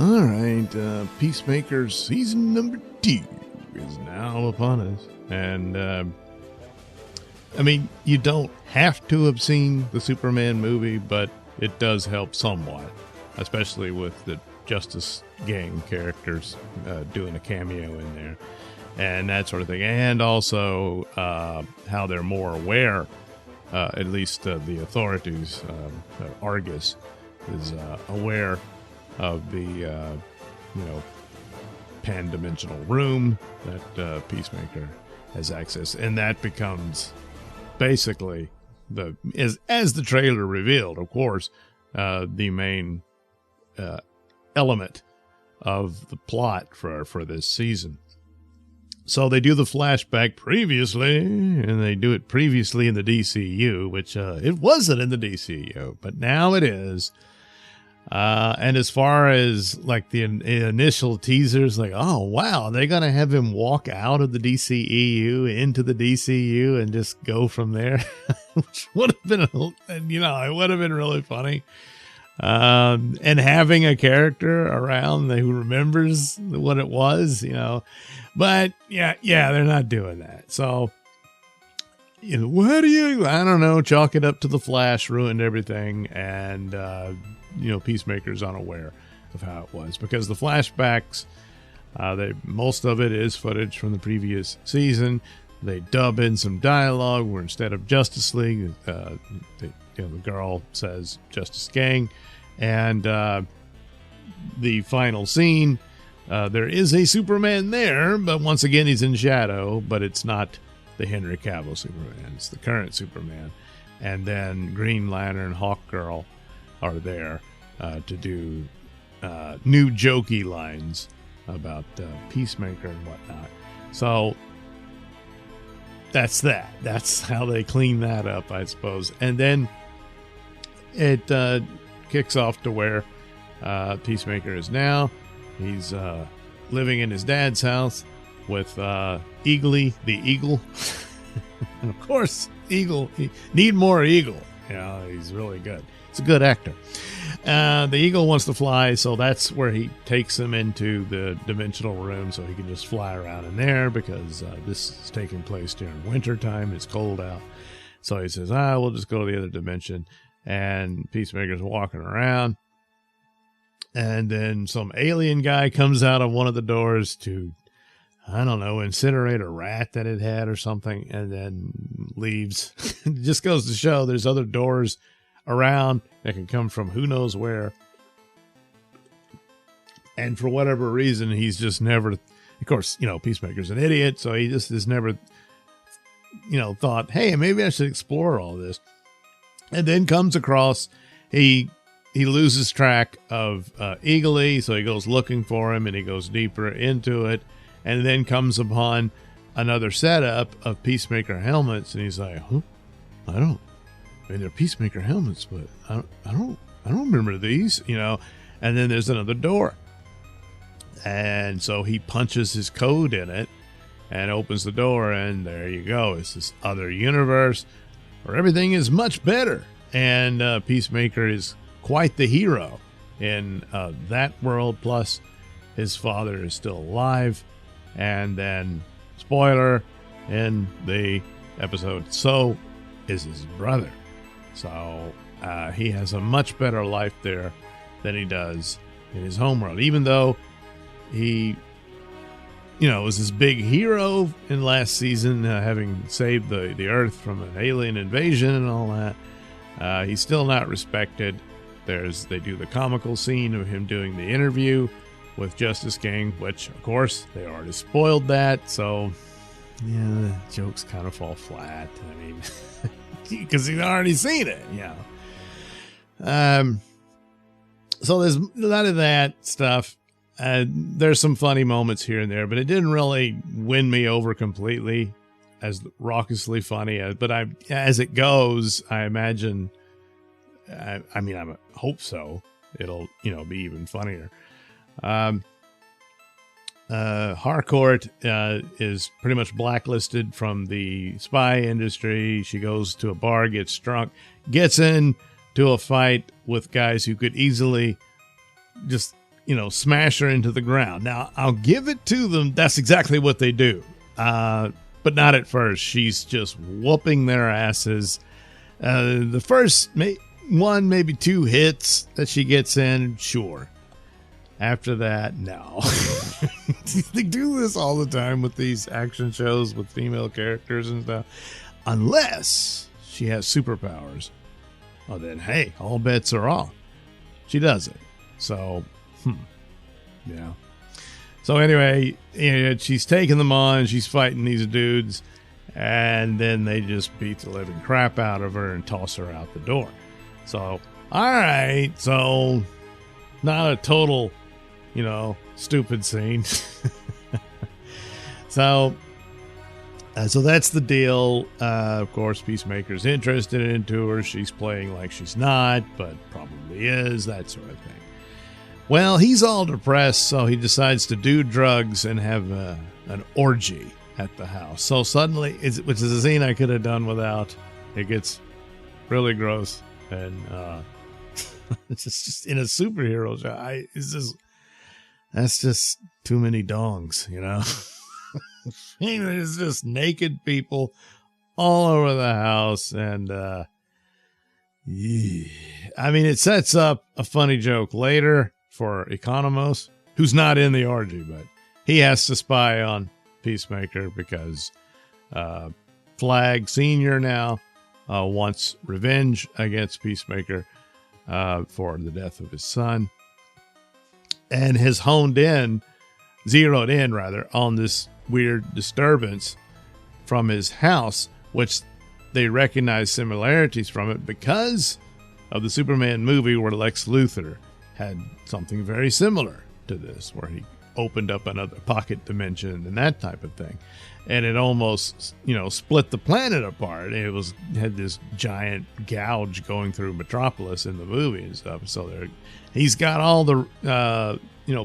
All right, Peacemaker season number 2 is now upon us. And, I mean, you don't have to have seen the Superman movie, but it does help somewhat, especially with the Justice Gang characters doing a cameo in there and that sort of thing. And also how they're more aware, at least the authorities, Argus is aware of the, pan-dimensional room that Peacemaker has access. And that becomes basically, as the trailer revealed, of course, the main element of the plot for this season. So they do the flashback previously, and they do it previously in the DCU, which it wasn't in the DCU, but now it is. And as far as like the initial teasers, like, oh wow, they're gonna have him walk out of the DCEU into the DCU and just go from there, which would have been, it would have been really funny. And having a character around who remembers what it was, but yeah, they're not doing that. So, what do you? I don't know. Chalk it up to the Flash ruined everything, and Peacemaker's unaware of how it was because the flashbacks, most of it is footage from the previous season. They dub in some dialogue where instead of Justice League, the girl says Justice Gang, and the final scene, there is a Superman there, but once again he's in shadow. But it's not the Henry Cavill Superman; it's the current Superman. And then Green Lantern, Hawkgirl are there to do new jokey lines about Peacemaker and whatnot. So that's that. That's how they clean that up, I suppose. And then it kicks off to where Peacemaker is now. He's living in his dad's house with Eagly, the Eagle. And of course, Eagle, need more Eagle. He's really good. He's a good actor. The Eagle wants to fly, so that's where he takes him into the dimensional room so he can just fly around in there because this is taking place during winter time. It's cold out. So he says, we'll just go to the other dimension. And Peacemaker's walking around. And then some alien guy comes out of one of the doors to, I don't know, incinerate a rat that it had or something, and then leaves. It just goes to show there's other doors around that can come from who knows where. And for whatever reason, he's just never, of course, Peacemaker's an idiot, so he just has never, thought, hey, maybe I should explore all this. And then comes across, he loses track of Eagly, so he goes looking for him, and he goes deeper into it, and then comes upon another setup of Peacemaker helmets, and he's like, they're Peacemaker helmets, but I don't remember these, and then there's another door. And so he punches his code in it and opens the door, and there you go. It's this other universe where everything is much better. And Peacemaker is quite the hero in that world. Plus, his father is still alive. And then, spoiler, in the episode, so is his brother. So he has a much better life there than he does in his homeworld. Even though he, was this big hero in last season, having saved the Earth from an alien invasion and all that, he's still not respected. They do the comical scene of him doing the interview with Justice Gang, which, of course, they already spoiled that. So, the jokes kind of fall flat. I mean, because he's already seen it, So there's a lot of that stuff. There's some funny moments here and there, but it didn't really win me over completely as raucously funny. But as it goes, I imagine, I hope so. It'll, be even funnier. Harcourt is pretty much blacklisted from the spy industry. She goes to a bar, gets drunk, gets into a fight with guys who could easily just, smash her into the ground. Now, I'll give it to them. That's exactly what they do. But not at first. She's just whooping their asses. The first one, maybe 2 hits that she gets in, sure. After that, no. They do this all the time with these action shows with female characters and stuff. Unless she has superpowers. Oh, then, hey, all bets are off. She does it. So, yeah. So anyway, she's taking them on. She's fighting these dudes. And then they just beat the living crap out of her and toss her out the door. So, all right. So, not a total, stupid scene. So that's the deal. Of course, Peacemaker's interested into her. She's playing like she's not, but probably is, that sort of thing. Well, he's all depressed, so he decides to do drugs and have an orgy at the house. So suddenly, which is a scene I could have done without. It gets really gross, and it's just in a superhero show. That's just too many dongs, There's just naked people all over the house, and it sets up a funny joke later for Economos, who's not in the orgy, but he has to spy on Peacemaker because Flag Senior now wants revenge against Peacemaker for the death of his son, and has zeroed in on this weird disturbance from his house, which they recognize similarities from it because of the Superman movie where Lex Luthor had something very similar to this, where he opened up another pocket dimension and that type of thing, and it almost split the planet apart. It had this giant gouge going through Metropolis in the movie and stuff. So he's got all the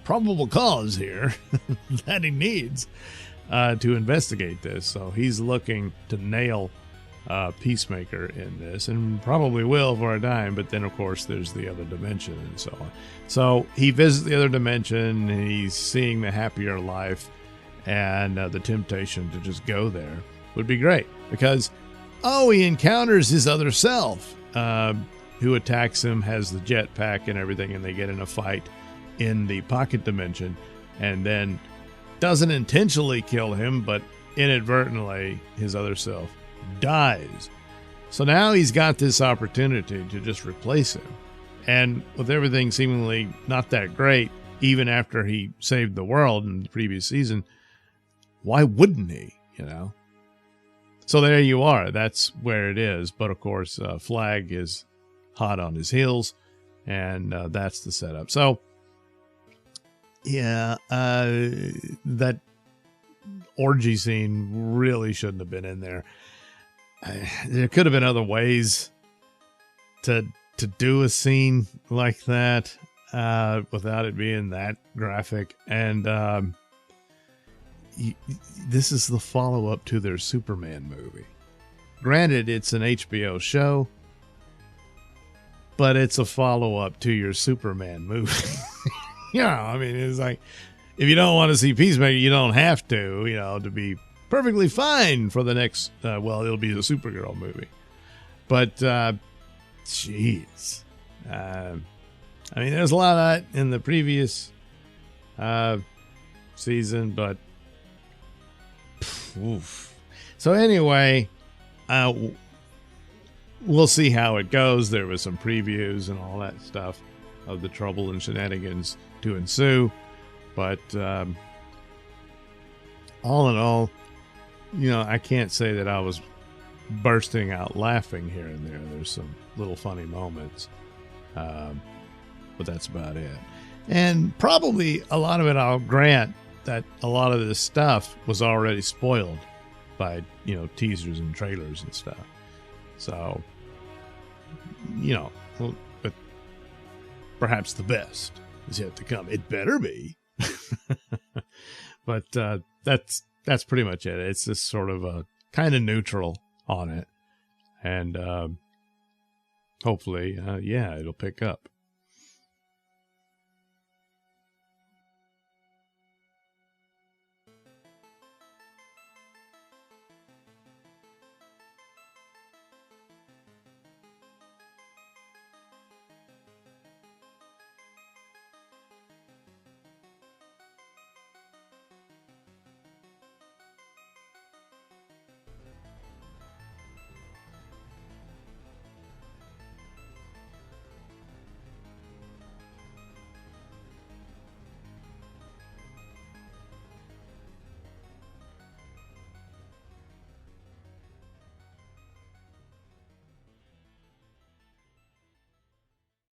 probable cause here that he needs to investigate this. So he's looking to nail Peacemaker in this, and probably will for a time, but then of course there's the other dimension and so on. So he visits the other dimension, and he's seeing the happier life, and the temptation to just go there would be great because he encounters his other self who attacks him, has the jetpack and everything, and they get in a fight in the pocket dimension, and then doesn't intentionally kill him, but inadvertently his other self dies. So now he's got this opportunity to just replace him, and with everything seemingly not that great, even after he saved the world in the previous season, why wouldn't he? So there you are. That's where it is. But of course, Flag is hot on his heels, and that's the setup. So yeah, that orgy scene really shouldn't have been in there. There could have been other ways to do a scene like that without it being that graphic. And this is the follow-up to their Superman movie. Granted, it's an HBO show, but it's a follow-up to your Superman movie. It's like, if you don't want to see Peacemaker, you don't have to, to be perfectly fine for the next, it'll be the Supergirl movie. But, jeez. There's a lot of that in the previous season, but, oof. So anyway, we'll see how it goes. There was some previews and all that stuff of the trouble and shenanigans to ensue. But all in all, I can't say that I was bursting out laughing here and there. There's some little funny moments, but that's about it. And probably a lot of it, I'll grant that a lot of this stuff was already spoiled by, teasers and trailers and stuff. So, but perhaps the best is yet to come. It better be. But that's pretty much it. It's just sort of a kind of neutral on it, and hopefully it'll pick up.